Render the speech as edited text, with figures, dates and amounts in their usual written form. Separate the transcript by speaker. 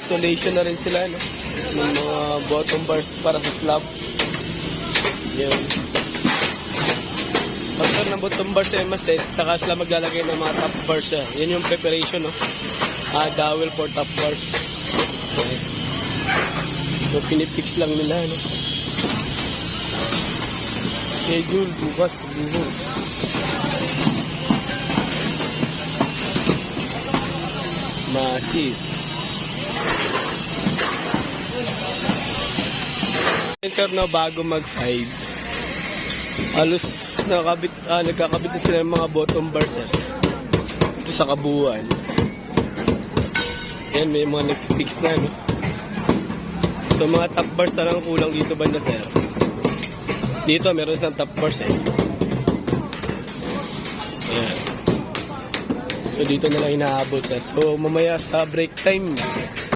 Speaker 1: installation na rin sila, no? Ng mga bottom bars para sa slab. Yun. After ng bottom bars ay maset, saka sila maglalagay ng mga top bars. Yan yung preparation, no? Dowel for top bars. Okay. So, pinipix lang nila, no? Schedule, bukas. Massive. Sir, no, bago mag 5 halos nagkakabit na sila ng mga bottom bars ito sa kabuuan. Yan, may mga nag-fix na, no? So mga top bars na lang kulang dito banda, sir. Dito meron isang top bars Ayan. So dito na lang hinahabol, sir. So mamaya sa break time